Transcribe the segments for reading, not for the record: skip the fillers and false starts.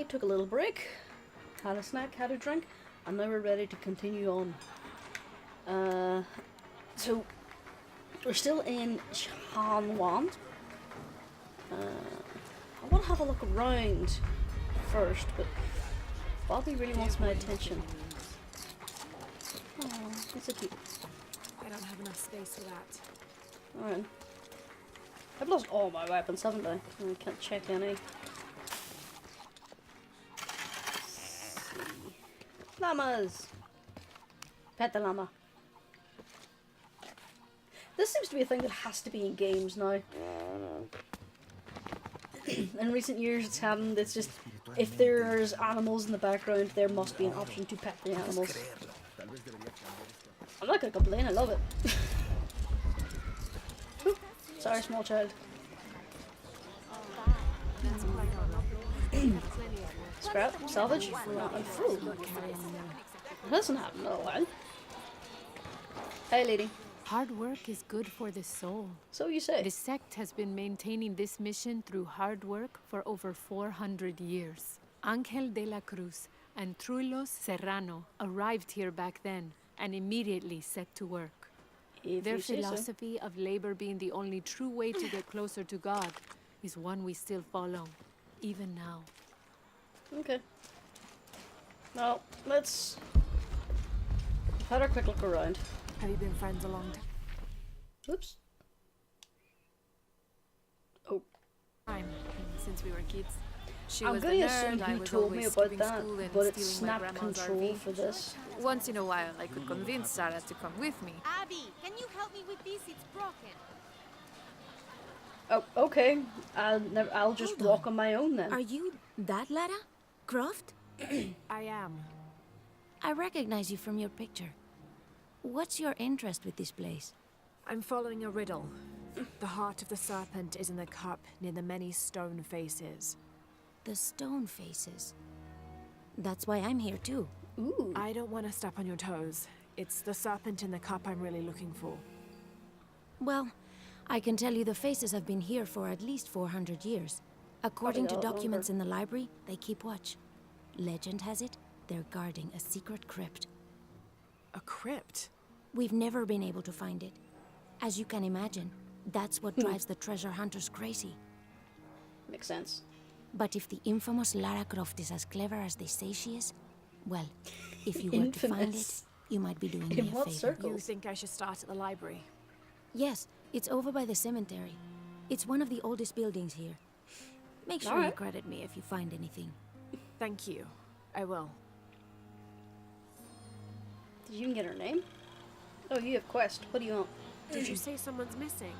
I took a little break, had a snack, had a drink, and now we're ready to continue on. So we're still in Shanwan. I want to have a look around first, but Bobby really wants my attention. Oh, it's so cute. I don't have enough space for that. Alright. I've lost all my weapons, haven't I? I can't check any. Let's see. Llamas! Pet the llama. This seems to be a thing that has to be in games now. In recent years it's happened, it's just, if there's animals in the background, there must be an option to pet the animals. I'm not gonna complain, I love it. Ooh, sorry, small child. Scrap, salvage, and fruit. That doesn't happen in a while. Hey, lady. Hard work is good for the soul. So you say. The sect has been maintaining this mission through hard work for over 400 years. Angel de la Cruz and Trulos Serrano arrived here back then and immediately set to work. Their philosophy of labor being the only true way to get closer to God is one we still follow, even now. Okay. Well, let's have a quick look around. Have you been friends a long time? Oops. Oh. Since we were kids. She I'm was the going to nerd, assume I you was told me always about skipping that, school and but it's stealing my snap grandma's control RV. for this. Once in a while, I could convince Sarah to come with me. Abby, can you help me with this? It's broken. Oh, okay. I'll just Hold walk on my own then. Are you that Lara? Croft? I am. I recognize you from your picture. What's your interest with this place? I'm following a riddle. The heart of the serpent is in the cup near the many stone faces. The stone faces. That's why I'm here too. Ooh. I don't want to step on your toes. It's the serpent in the cup I'm really looking for. Well, I can tell you the faces have been here for at least 400 years. According to Probably documents longer. in the library, they keep watch. Legend has it, they're guarding a secret crypt. A crypt? We've never been able to find it. As you can imagine, that's what drives the treasure hunters crazy. Makes sense. But if the infamous Lara Croft is as clever as they say she is, well, if you were to find it, Infamous. you might be doing me In a what favor. circles? You think I should start at the library? Yes, it's over by the cemetery. It's one of the oldest buildings here. Make sure you Alright. credit me if you find anything. Thank you. I will. Did you even get her name? Oh, you have Quest. What do you want? Did you say someone's missing?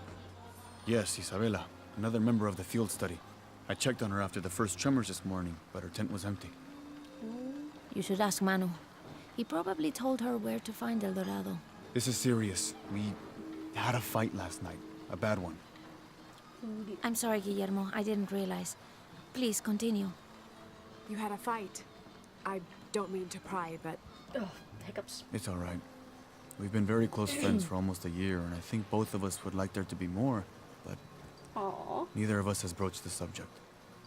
Yes, Isabella, another member of the field study. I checked on her after the first tremors this morning, but her tent was empty. You should ask Manu. He probably told her where to find El Dorado. This is serious. We had a fight last night. A bad one. I'm sorry, Guillermo. I didn't realize. Please, continue. You had a fight. I don't mean to pry, but Oh, hiccups. It's all right. We've been very close friends for almost a year, and I think both of us would like there to be more, but Aww. neither of us has broached the subject.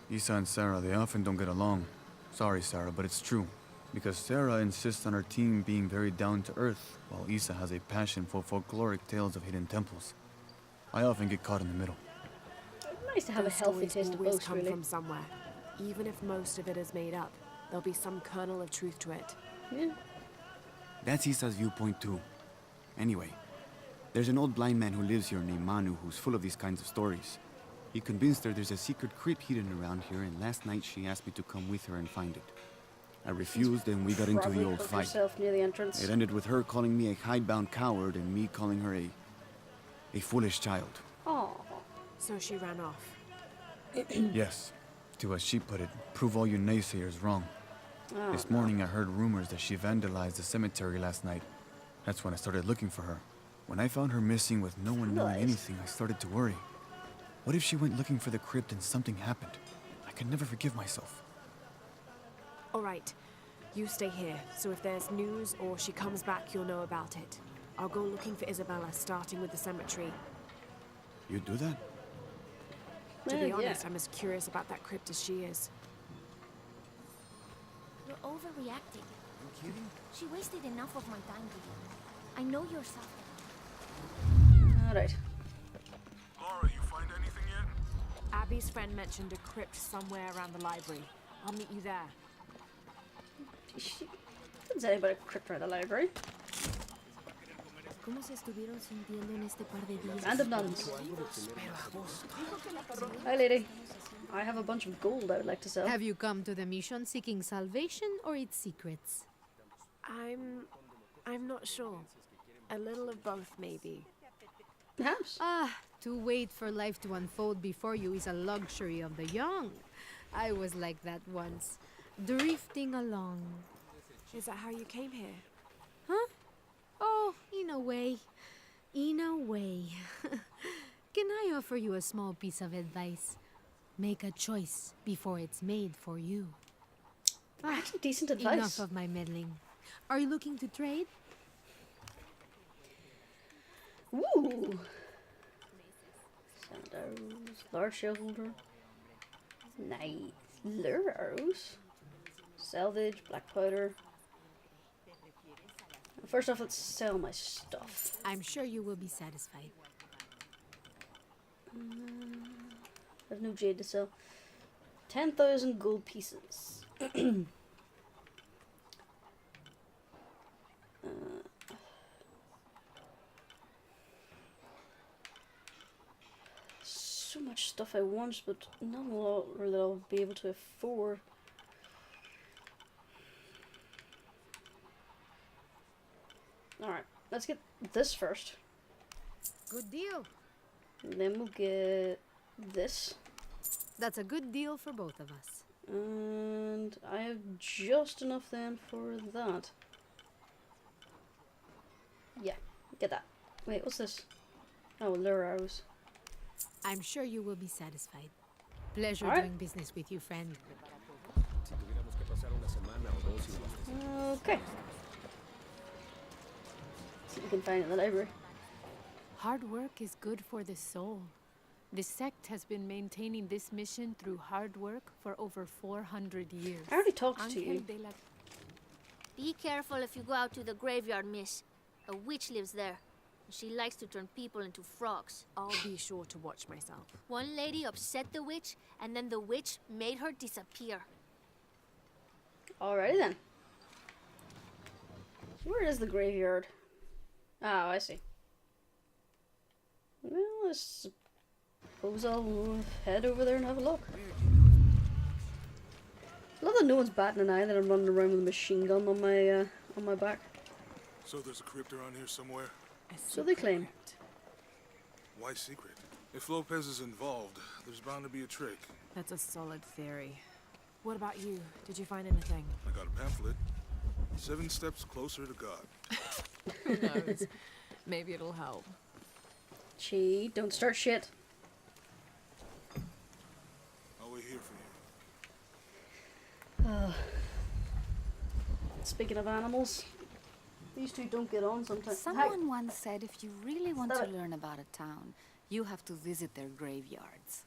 Isa and Sarah, they often don't get along. Sorry, Sarah, but it's true. Because Sarah insists on her team being very down to earth, while Isa has a passion for folkloric tales of hidden temples. I often get caught in the middle. Nice to have a those healthy stories taste of always both, come really. from somewhere. Even if most of it is made up, there'll be some kernel of truth to it. Yeah. That's Isa's viewpoint too. Anyway, there's an old blind man who lives here named Manu who's full of these kinds of stories. He convinced her there's a secret crypt hidden around here, and last night she asked me to come with her and find it. I refused, and we got into Probably the old put fight. yourself near the entrance. It ended with her calling me a hidebound coward and me calling her a foolish child. Aww. So she ran off. Yes, to as she put it, prove all you naysayers wrong. This morning I heard rumors that she vandalized the cemetery last night. That's when I started looking for her. When I found her missing with no one knowing anything, I started to worry. What if she went looking for the crypt and something happened? I could never forgive myself. All right. You stay here, so if there's news or she comes back, you'll know about it. I'll go looking for Isabella, starting with the cemetery. You do that? To be Yeah. honest, I'm as curious about that crypt as she is. overreacting. You kidding? She wasted enough of my time today. I know you're suffering. Alright. Lara, you find anything yet? Abby's friend mentioned a crypt somewhere around the library. I'll meet you there. Didn't say anybody crypt around the library. ¿Cómo se estuvieron sintiendo en este par de días? Random nuns. Hi, lady. I have a bunch of gold I would like to sell. Have you come to the mission seeking salvation or its secrets? I'm not sure. A little of both, maybe. Perhaps. To wait for life to unfold before you is a luxury of the young. I was like that once, drifting along. Is that how you came here? Huh? Oh, in a way. In a way. Can I offer you a small piece of advice? Make a choice before it's made for you. Actually, decent advice. Enough of my meddling. Are you looking to trade? Ooh. Sandos. Large shareholder. Nice. Lure arrows. Salvage. Black powder. First off, let's sell my stuff. I'm sure you will be satisfied. There's no jade to sell. 10,000 gold pieces. So much stuff I want, but not a lot that I'll be able to afford. Alright, let's get this first. Good deal. And then we'll get this. That's a good deal for both of us. And I have just enough then for that. Yeah, get that. Wait, what's this? Oh, lure arrows. I'm sure you will be satisfied. Pleasure All right. doing business with you, friend. Okay. See what we can find in the library. Hard work is good for the soul. The sect has been maintaining this mission through hard work for over 400 years. I already talked to you. Be careful if you go out to the graveyard, miss. A witch lives there. She likes to turn people into frogs. I'll be sure to watch myself. One lady upset the witch, and then the witch made her disappear. Alrighty then. Where is the graveyard? Oh, I see. Well, I suppose I'll head over there and have a look. I love that no one's batting an eye that I'm running around with a machine gun on my back. So there's a crypt around here somewhere? So they claim. Why secret? If Lopez is involved, there's bound to be a trick. That's a solid theory. What about you? Did you find anything? I got a pamphlet. 7 steps closer to God. Who knows? Maybe it'll help. Gee, don't start shit. I'll wait here for you. Speaking of animals, these two don't get on sometimes. Someone once said if you really want Stop to it. learn about a town, you have to visit their graveyards.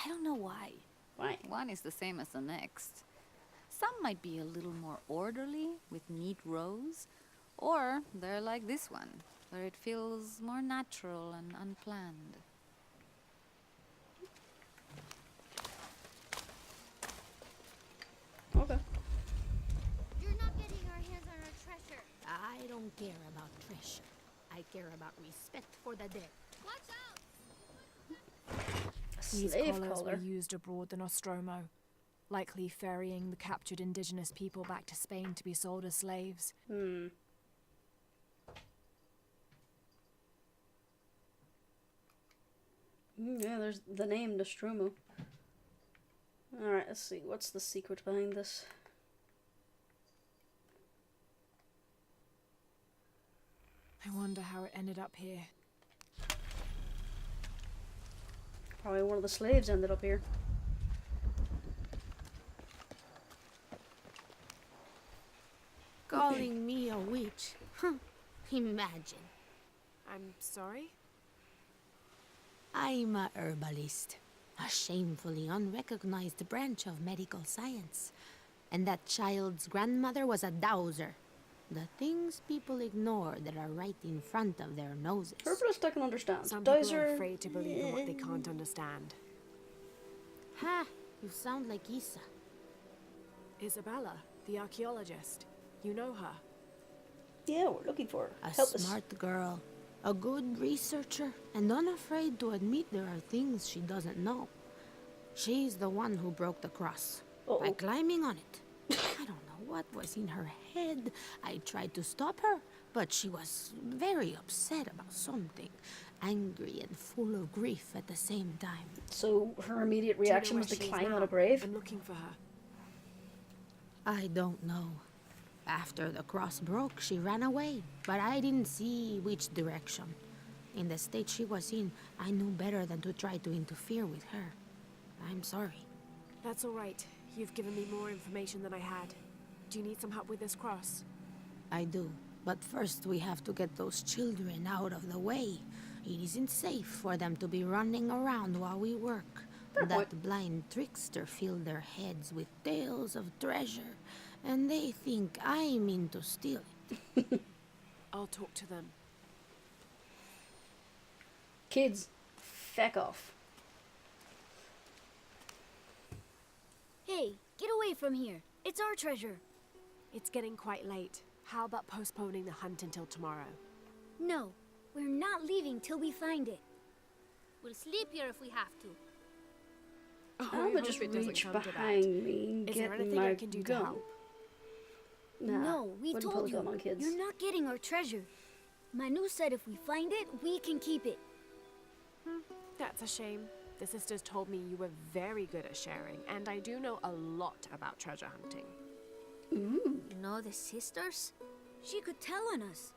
I don't know why. Why? One is the same as the next. Some might be a little more orderly, with neat rows, or they're like this one, where it feels more natural and unplanned. Okay. You're not getting our hands on our treasure. I don't care about treasure. I care about respect for the dead. Watch out! A These slave collars collar. were used abroad the Nostromo, likely ferrying the captured indigenous people back to Spain to be sold as slaves. Yeah, there's the name Nostromo. Alright, let's see. What's the secret behind this? I wonder how it ended up here. Probably one of the slaves ended up here. Calling me a witch? Huh. Imagine. I'm sorry? I'm a herbalist. A shamefully unrecognized branch of medical science. And that child's grandmother was a dowser. The things people ignore that are right in front of their noses. Herbalist I can understand. Some people Dowser, are afraid to believe in what they can't understand. Ha! You sound like Isa. Isabella, the archaeologist. You know her. yeah, we're looking for her. A Help us. smart girl. A good researcher. And unafraid to admit there are things she doesn't know. She's the one who broke the cross. By Uh-oh. climbing on it. I don't know what was in her head. I tried to stop her, but she was very upset about something. Angry and full of grief at the same time. So her immediate Do you know reaction where was to she is climb now? on a grave? I'm looking for her. I don't know. After the cross broke, she ran away, but I didn't see which direction. In the state she was in, I knew better than to try to interfere with her. I'm sorry. That's all right. You've given me more information than I had. Do you need some help with this cross? I do. But first we have to get those children out of the way. It isn't safe for them to be running around while we work. That blind trickster filled their heads with tales of treasure, and they think I mean to steal it. I'll talk to them. Kids, feck off. Hey, get away from here. It's our treasure. It's getting quite late. How about postponing the hunt until tomorrow? No, we're not leaving till we find it. We'll sleep here if we have to. I'm gonna just reach behind me and Is there get anything my I can do to gun. help? Nah, No, we wouldn't pull told a gun you. on kids. You're not getting our treasure. Manu said if we find it, we can keep it. That's a shame. The sisters told me you were very good at sharing, and I do know a lot about treasure hunting. Ooh. You know the sisters? She could tell on us.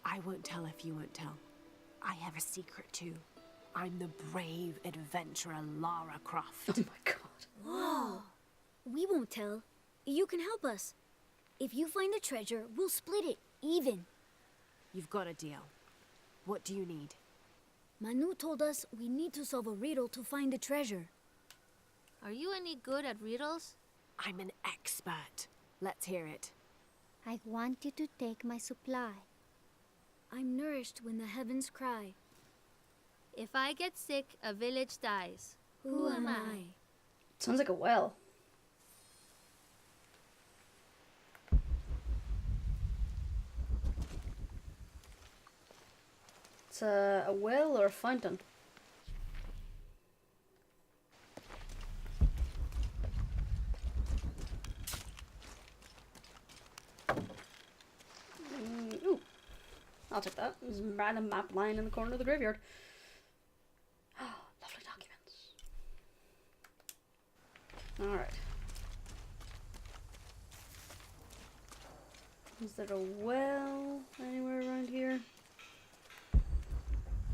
I won't tell if you won't tell. I have a secret too. I'm the brave adventurer Lara Croft. Oh my god. Whoa. We won't tell. You can help us. If you find the treasure, we'll split it, even. You've got a deal. What do you need? Manu told us we need to solve a riddle to find the treasure. Are you any good at riddles? I'm an expert. Let's hear it. I want you to take my supply. I'm nourished when the heavens cry. If I get sick, a village dies. Who am I? Sounds like a well. It's a well or a fountain. Ooh. I'll take that. There's a random map lying in the corner of the graveyard. Oh, lovely documents. Alright. Is there a well anywhere around here?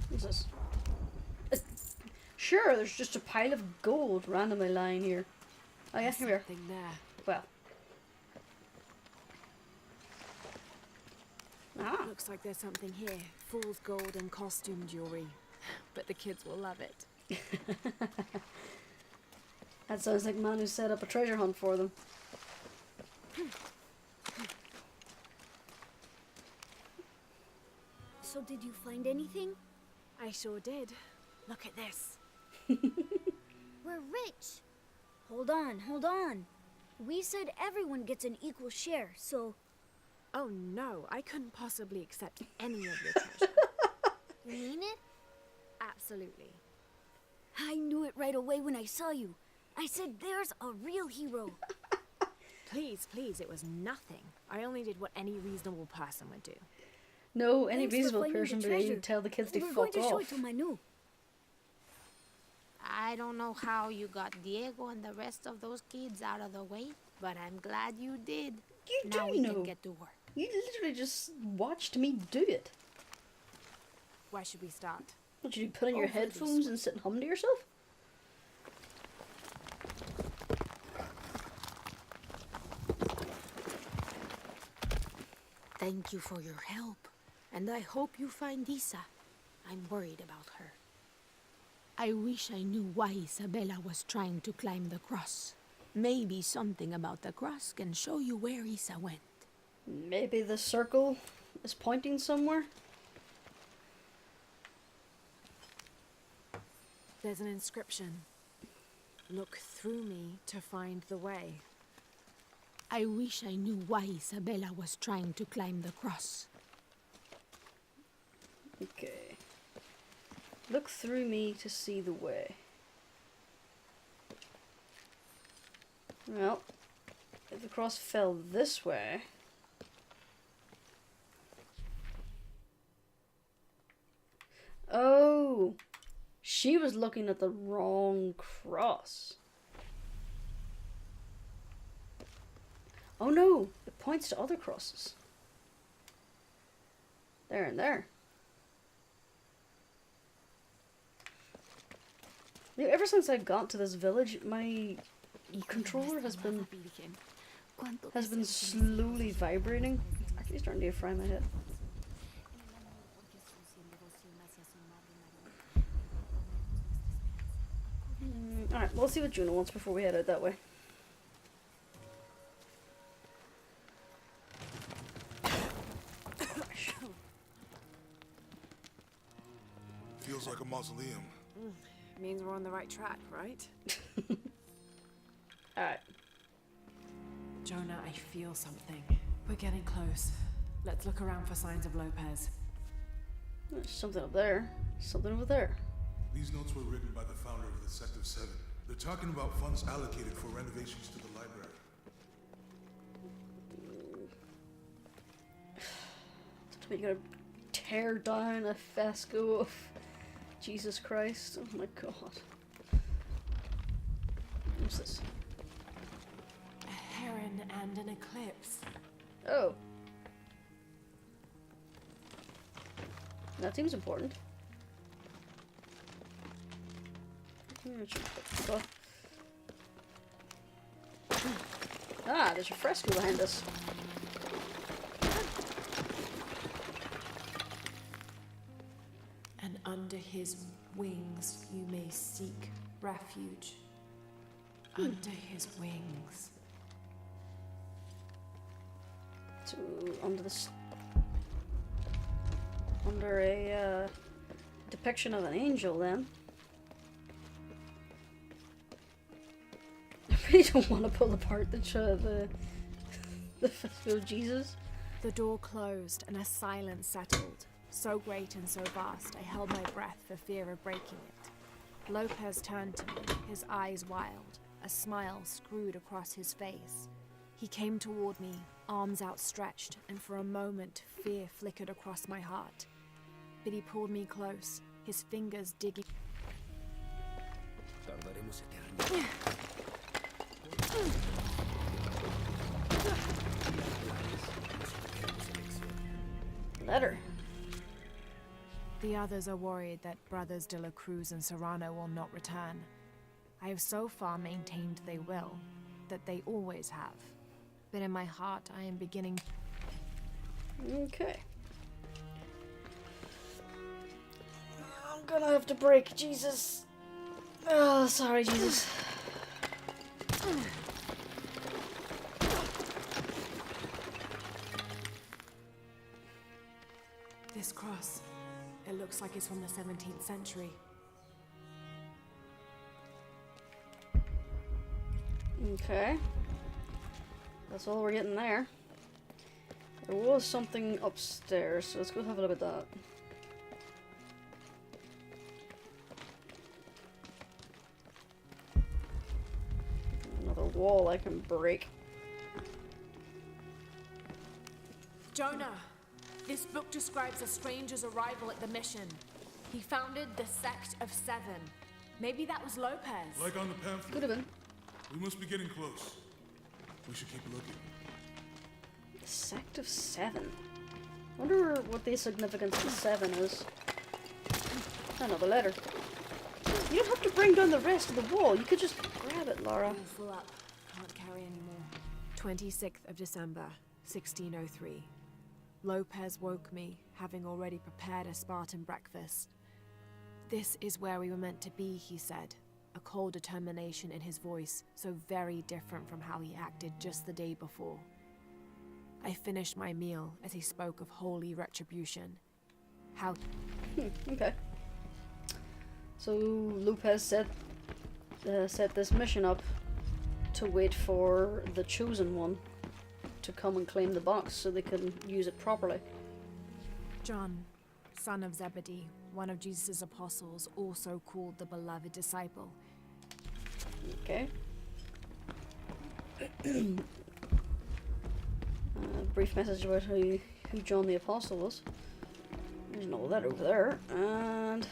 What's this? Sure, there's just a pile of gold randomly lying here. Oh yeah, here we are. Something there. Well. Ah. Looks like there's something here. Fool's gold and costume jewelry. But the kids will love it. That sounds like Manu set up a treasure hunt for them. So did you find anything? I sure did. Look at this. We're rich. Hold on, hold on. We said everyone gets an equal share, so... Oh no, I couldn't possibly accept any of your treasure. You mean it? Absolutely. I knew it right away when I saw you. I said there's a real hero. Please, please, it was nothing. I only did what any reasonable person would do. No, any Thanks for reasonable finding the person would treasure. tell the kids to We're fuck going to show it off. to Manu. I don't know how you got Diego and the rest of those kids out of the way, but I'm glad you did. You Now do we know. can get to work. You literally just watched me do it. Where should we start? What you do, put on your Over this headphones and sit and hum to yourself? Thank you for your help, and I hope you find Isa. I'm worried about her. I wish I knew why Isabella was trying to climb the cross. Maybe something about the cross can show you where Isa went. Maybe the circle is pointing somewhere? There's an inscription. Look through me to find the way. I wish I knew why Isabella was trying to climb the cross. Okay. Look through me to see the way. Well, if the cross fell this way... Oh! She was looking at the wrong cross. Oh no! It points to other crosses. There and there. Ever since I got to this village, my controller has been slowly vibrating. It's actually starting to fry my head. Alright, well, let's see what Jonah wants before we head out that way. Feels like a mausoleum. Means we're on the right track, right? Alright. Jonah, I feel something. We're getting close. Let's look around for signs of Lopez. There's something up there. Something over there. These notes were written by the founder of the Sect of Seven. They're talking about funds allocated for renovations to the library. You gotta tear down a fresco of Jesus Christ. Oh my god. What's this? A heron and an eclipse. Oh. That seems important. Ah, there's a fresco behind us. And under his wings you may seek refuge. Under his wings. So, under this... Under a, depiction of an angel, then. I really don't want to pull apart the fresco of Jesus. The door closed and a silence settled. So great and so vast, I held my breath for fear of breaking it. Lopez turned to me, his eyes wild, a smile screwed across his face. He came toward me, arms outstretched, and for a moment fear flickered across my heart. But he pulled me close, his fingers digging. Letter. The others are worried that Brothers de la Cruz and Serrano will not return. I have so far maintained they will, that they always have. But in my heart, I am beginning... Okay. I'm gonna have to break Jesus. Oh, sorry, Jesus. This cross, it looks like it's from the 17th century. Okay. That's all we're getting there. There was something upstairs, so let's go have a look at that. Another wall I can break. Jonah! This book describes a stranger's arrival at the mission. He founded the Sect of Seven. Maybe that was Lopez. Like on the pamphlet. Could have been. We must be getting close. We should keep looking. The Sect of Seven. Wonder what the significance of 7 is. Another letter. You don't have to bring down the rest of the wall. You could just grab it, Lara. All full up. Can't carry anymore. 26th of December, 1603. Lopez woke me, having already prepared a Spartan breakfast. This is where we were meant to be, he said. a cold determination in his voice, so very different from how he acted just the day before. I finished my meal as he spoke of holy retribution. How... Okay. So Lopez set this mission up to wait for the chosen one to come and claim the box so they can use it properly. John, son of Zebedee, one of Jesus' apostles, also called the beloved disciple. Okay. Brief message about who John the Apostle was. There's no letter over there, and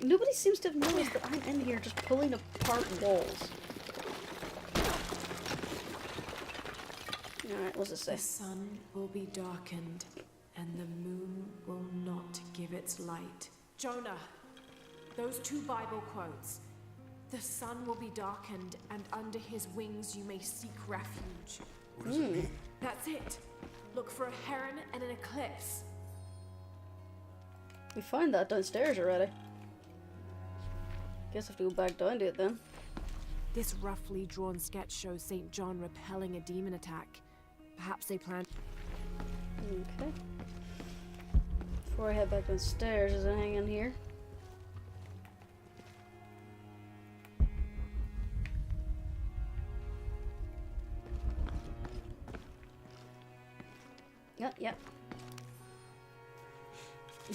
nobody seems to have noticed that I'm in here just pulling apart walls. Alright, what's it say? The sun will be darkened, and the moon will not give its light. Jonah, those two Bible quotes. The sun will be darkened, and under his wings you may seek refuge. What does it mean? That's it. Look for a heron and an eclipse. We found that downstairs already. Guess I have to go back down to it then. This roughly drawn sketch shows St. John repelling a demon attack. Perhaps they planned... Okay. Before I head back downstairs, is there anything in here? Yep.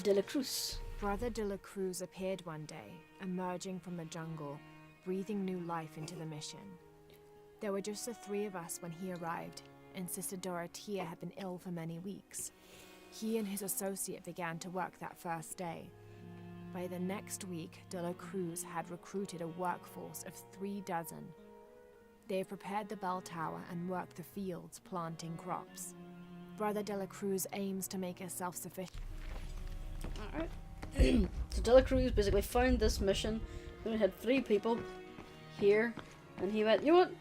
De la Cruz. Brother de la Cruz appeared one day, emerging from the jungle, breathing new life into the mission. There were just the three of us when he arrived, and Sister Dorothea had been ill for many weeks. He and his associate began to work that first day. By the next week, de la Cruz had recruited a workforce of 36. They prepared the bell tower and worked the fields, planting crops. Brother de la Cruz aims to make us self-sufficient. Alright. So de la Cruz basically found this mission. We only had 3 people here, and he went, you know what?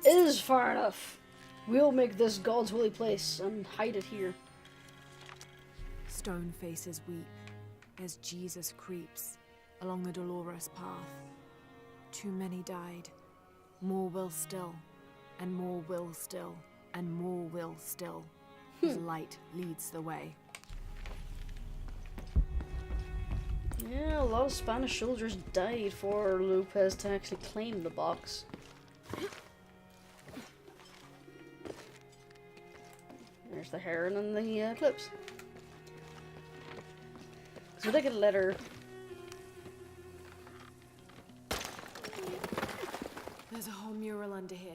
It is far enough. We'll make this God's holy place and hide it here. Stone faces weep as Jesus creeps along the dolorous path. Too many died. More will still, and more will still, and more will still. His light leads the way. Yeah, a lot of Spanish soldiers died for Lopez to actually claim the box. There's the heron and the eclipse. So I get a letter. There's a whole mural under here.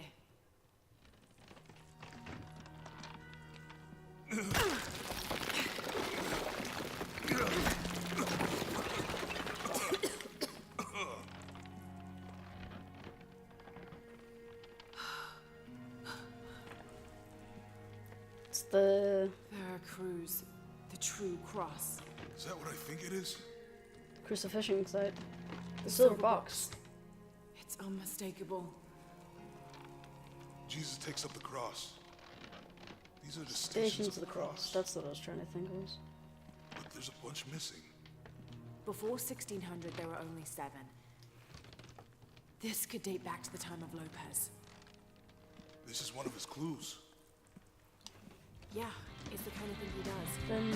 It's the Veracruz, the true cross. Is that what I think it is? crucifixing site. The silver box. It's unmistakable. Jesus takes up the cross. These are the Stations of the cross. That's what I was trying to think of. But there's a bunch missing. Before 1600, there were only 7. This could date back to the time of Lopez. This is one of his clues. Yeah, it's the kind of thing he does. Then